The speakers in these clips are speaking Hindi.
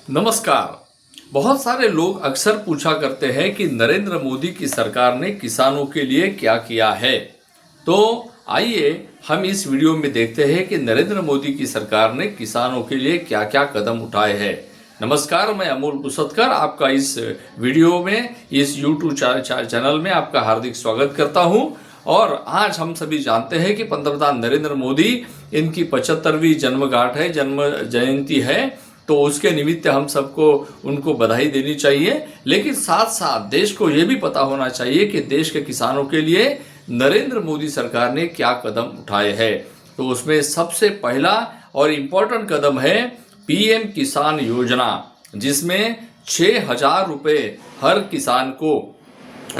नमस्कार। बहुत सारे लोग अक्सर पूछा करते हैं कि नरेंद्र मोदी की सरकार ने किसानों के लिए क्या किया है। तो आइए हम इस वीडियो में देखते हैं कि नरेंद्र मोदी की सरकार ने किसानों के लिए क्या क्या कदम उठाए हैं। नमस्कार, मैं अमोल पुसतकर आपका इस वीडियो में, इस यूट्यूब चैनल में आपका हार्दिक स्वागत करता हूं। और आज हम सभी जानते हैं कि पंतप्रधान नरेंद्र मोदी, इनकी 75वीं जन्मगांठ है, जन्म जयंती है, तो उसके निमित्त हम सबको उनको बधाई देनी चाहिए। लेकिन साथ साथ देश को ये भी पता होना चाहिए कि देश के किसानों के लिए नरेंद्र मोदी सरकार ने क्या कदम उठाए हैं। तो उसमें सबसे पहला और इम्पोर्टेंट कदम है पीएम किसान योजना, जिसमें 6,000 रुपये हर किसान को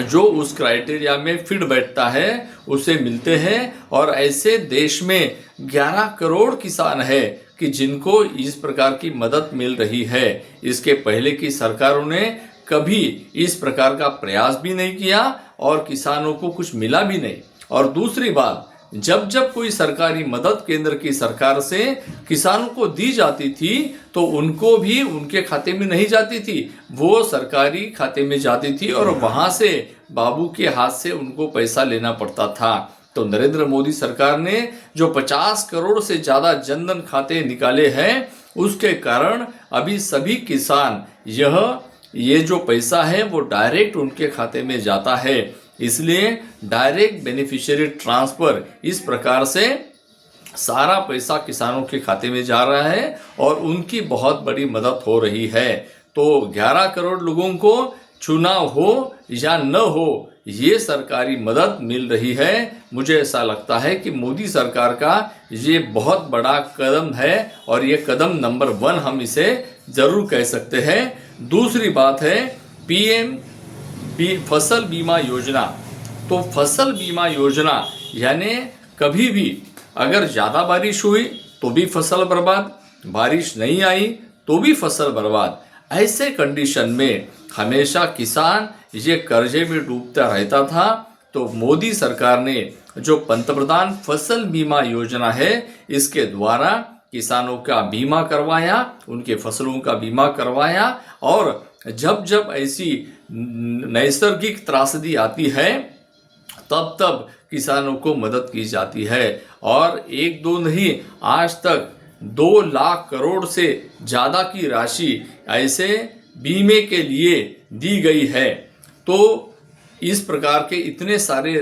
जो उस क्राइटेरिया में फिट बैठता है उसे मिलते हैं। और ऐसे देश में 11 करोड़ किसान है कि जिनको इस प्रकार की मदद मिल रही है। इसके पहले की सरकारों ने कभी इस प्रकार का प्रयास भी नहीं किया और किसानों को कुछ मिला भी नहीं। और दूसरी बात, जब जब कोई सरकारी मदद केंद्र की सरकार से किसानों को दी जाती थी तो उनको भी उनके खाते में नहीं जाती थी, वो सरकारी खाते में जाती थी और वहां से बाबू के हाथ से उनको पैसा लेना पड़ता था। तो नरेंद्र मोदी सरकार ने जो 50 करोड़ से ज़्यादा जनधन खाते निकाले हैं, उसके कारण अभी सभी किसान ये जो पैसा है वो डायरेक्ट उनके खाते में जाता है। इसलिए डायरेक्ट बेनिफिशियरी ट्रांसफर, इस प्रकार से सारा पैसा किसानों के खाते में जा रहा है और उनकी बहुत बड़ी मदद हो रही है। तो 11 करोड़ लोगों को चुनाव हो या न हो, ये सरकारी मदद मिल रही है। मुझे ऐसा लगता है कि मोदी सरकार का ये बहुत बड़ा कदम है और ये कदम नंबर 1 हम इसे जरूर कह सकते हैं। दूसरी बात है पीएम फसल बीमा योजना। तो फसल बीमा योजना यानी कभी भी अगर ज़्यादा बारिश हुई तो भी फसल बर्बाद, बारिश नहीं आई तो भी फसल बर्बाद, ऐसे कंडीशन में हमेशा किसान ये कर्जे में डूबता रहता था। तो मोदी सरकार ने जो पंतप्रधान फसल बीमा योजना है, इसके द्वारा किसानों का बीमा करवाया, उनके फसलों का बीमा करवाया। और जब जब ऐसी नैसर्गिक त्रासदी आती है तब तब किसानों को मदद की जाती है। और एक दो नहीं, आज तक 2 लाख करोड़ से ज़्यादा की राशि ऐसे बीमे के लिए दी गई है। तो इस प्रकार के इतने सारे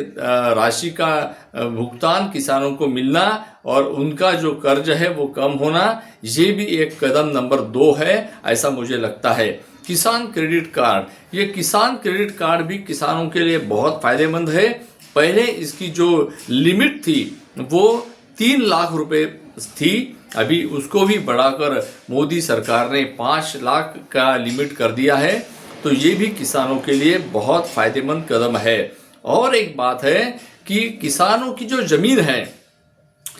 राशि का भुगतान किसानों को मिलना और उनका जो कर्ज है वो कम होना, ये भी एक कदम नंबर 2 है, ऐसा मुझे लगता है। किसान क्रेडिट कार्ड, ये किसान क्रेडिट कार्ड भी किसानों के लिए बहुत फायदेमंद है। पहले इसकी जो लिमिट थी वो 3 लाख रुपए थी, अभी उसको भी बढ़ाकर मोदी सरकार ने 5 लाख का लिमिट कर दिया है। तो ये भी किसानों के लिए बहुत फायदेमंद कदम है। और एक बात है कि किसानों की जो जमीन है,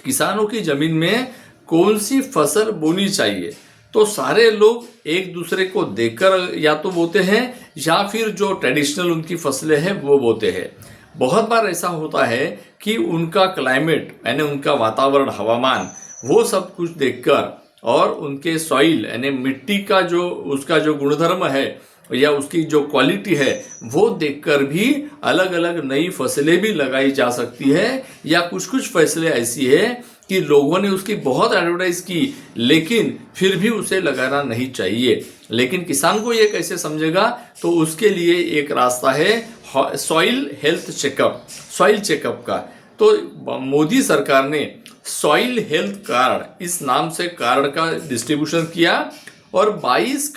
किसानों की जमीन में कौन सी फसल बोनी चाहिए, तो सारे लोग एक दूसरे को देखकर या तो बोते हैं या फिर जो ट्रेडिशनल उनकी फसलें हैं वो बोते हैं। बहुत बार ऐसा होता है कि उनका क्लाइमेट यानी उनका वातावरण, हवामान, वो सब कुछ देखकर और उनके सॉइल यानी मिट्टी का जो उसका जो गुणधर्म है या उसकी जो क्वालिटी है वो देखकर भी अलग अलग नई फसलें भी लगाई जा सकती है। या कुछ कुछ फसलें ऐसी है कि लोगों ने उसकी बहुत एडवर्टाइज की लेकिन फिर भी उसे लगाना नहीं चाहिए। लेकिन किसान को ये कैसे समझेगा, तो उसके लिए एक रास्ता है soil health checkup, soil checkup का। तो मोदी सरकार ने सॉइल हेल्थ कार्ड, इस नाम से कार्ड का डिस्ट्रीब्यूशन किया और 22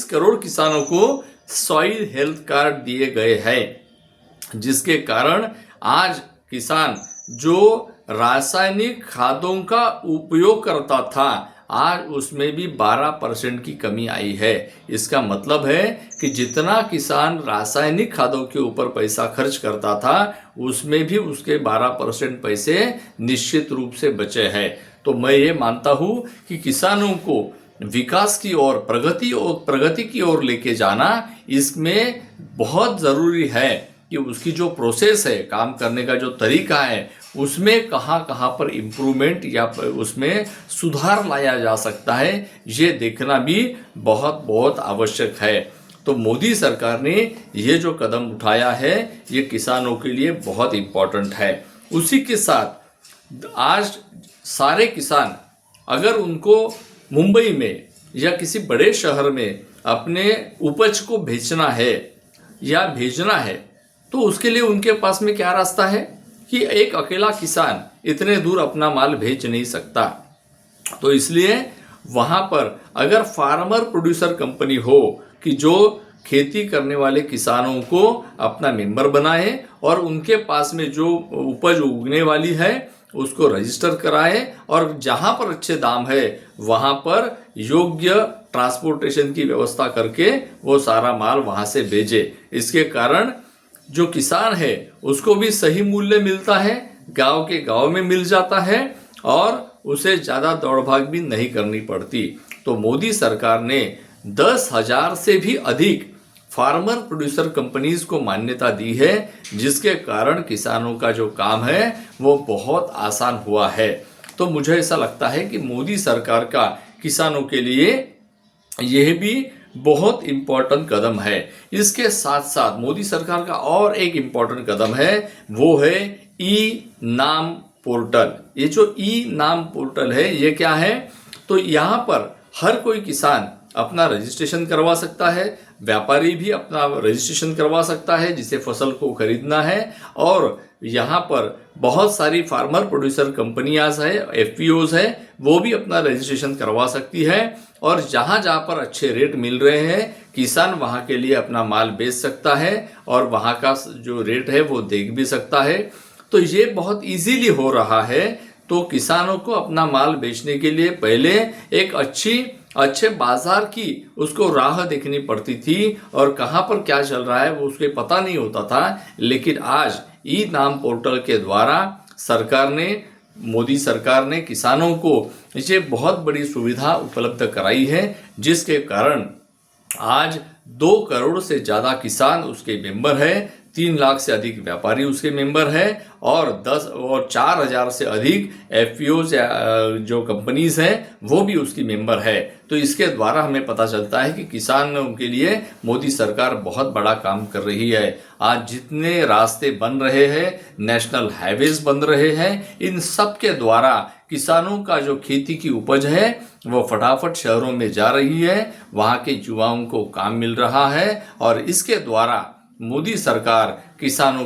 करोड़ किसानों को सॉइल हेल्थ कार्ड दिए गए हैं। जिसके कारण आज किसान जो रासायनिक खादों का उपयोग करता था, आज उसमें भी 12% की कमी आई है। इसका मतलब है कि जितना किसान रासायनिक खादों के ऊपर पैसा खर्च करता था, उसमें भी उसके 12% पैसे निश्चित रूप से बचे हैं। तो मैं ये मानता हूँ कि किसानों को विकास की ओर, प्रगति की ओर लेके जाना, इसमें बहुत ज़रूरी है कि उसकी जो प्रोसेस है, काम करने का जो तरीका है, उसमें कहाँ कहाँ पर इम्प्रूवमेंट या उसमें सुधार लाया जा सकता है, ये देखना भी बहुत बहुत आवश्यक है। तो मोदी सरकार ने ये जो कदम उठाया है ये किसानों के लिए बहुत इम्पोर्टेंट है। उसी के साथ आज सारे किसान अगर उनको मुंबई में या किसी बड़े शहर में अपने उपज को बेचना है या भेजना है, तो उसके लिए उनके पास में क्या रास्ता है कि एक अकेला किसान इतने दूर अपना माल भेज नहीं सकता। तो इसलिए वहाँ पर अगर फार्मर प्रोड्यूसर कंपनी हो कि जो खेती करने वाले किसानों को अपना मेंबर बनाए और उनके पास में जो उपज उगने वाली है उसको रजिस्टर कराए और जहाँ पर अच्छे दाम है वहाँ पर योग्य ट्रांसपोर्टेशन की व्यवस्था करके वो सारा माल वहाँ से भेजे। इसके कारण जो किसान है उसको भी सही मूल्य मिलता है, गांव के गांव में मिल जाता है और उसे ज़्यादा दौड़ भाग भी नहीं करनी पड़ती। तो मोदी सरकार ने 10,000 से भी अधिक फार्मर प्रोड्यूसर कंपनीज को मान्यता दी है, जिसके कारण किसानों का जो काम है वो बहुत आसान हुआ है। तो मुझे ऐसा लगता है कि मोदी सरकार का किसानों के लिए यह भी बहुत इम्पोर्टेंट कदम है। इसके साथ साथ मोदी सरकार का और एक इम्पोर्टेंट कदम है, वो है ई नाम पोर्टल। ये जो ई नाम पोर्टल है ये क्या है, तो यहाँ पर हर कोई किसान अपना रजिस्ट्रेशन करवा सकता है, व्यापारी भी अपना रजिस्ट्रेशन करवा सकता है जिसे फसल को खरीदना है, और यहाँ पर बहुत सारी फार्मर प्रोड्यूसर कंपनियां है, एफपीओज है, वो भी अपना रजिस्ट्रेशन करवा सकती है और जहाँ जहाँ पर अच्छे रेट मिल रहे हैं किसान वहाँ के लिए अपना माल बेच सकता है और वहाँ का जो रेट है वो देख भी सकता है। तो ये बहुत इजीली हो रहा है। तो किसानों को अपना माल बेचने के लिए पहले एक अच्छे बाजार की उसको राह देखनी पड़ती थी और कहाँ पर क्या चल रहा है वो उसके पता नहीं होता था। लेकिन आज ई नाम पोर्टल के द्वारा मोदी सरकार ने किसानों को ये बहुत बड़ी सुविधा उपलब्ध कराई है, जिसके कारण आज 2 करोड़ से ज़्यादा किसान उसके मेंबर है, 3 लाख से अधिक व्यापारी उसके मेंबर है और 4,000 से अधिक एफपीओज जो कंपनीज हैं वो भी उसकी मेंबर है। तो इसके द्वारा हमें पता चलता है कि किसानों के लिए मोदी सरकार बहुत बड़ा काम कर रही है। आज जितने रास्ते बन रहे हैं, नेशनल हाईवेज बन रहे हैं, इन सब के द्वारा किसानों का जो खेती की उपज है वो फटाफट शहरों में जा रही है, वहाँ के युवाओं को काम मिल रहा है और इसके द्वारा मोदी सरकार किसानों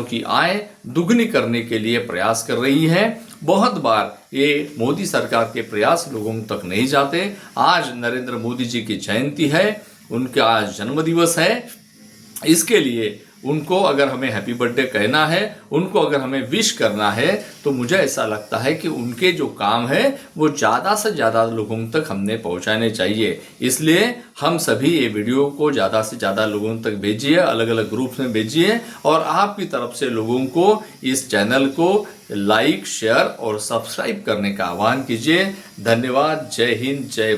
की आय दुगनी करने के लिए प्रयास कर रही है। बहुत बार ये मोदी सरकार के प्रयास लोगों तक नहीं जाते। आज नरेंद्र मोदी जी की जयंती है, उनका आज जन्मदिवस है, इसके लिए उनको अगर हमें हैप्पी बर्थडे कहना है, उनको अगर हमें विश करना है, तो मुझे ऐसा लगता है कि उनके जो काम है वो ज़्यादा से ज़्यादा लोगों तक हमने पहुंचाने चाहिए। इसलिए हम सभी ये वीडियो को ज़्यादा से ज़्यादा लोगों तक भेजिए, अलग अलग ग्रुप्स में भेजिए और आपकी तरफ से लोगों को इस चैनल को लाइक, शेयर और सब्सक्राइब करने का आह्वान कीजिए। धन्यवाद। जय हिंद, जय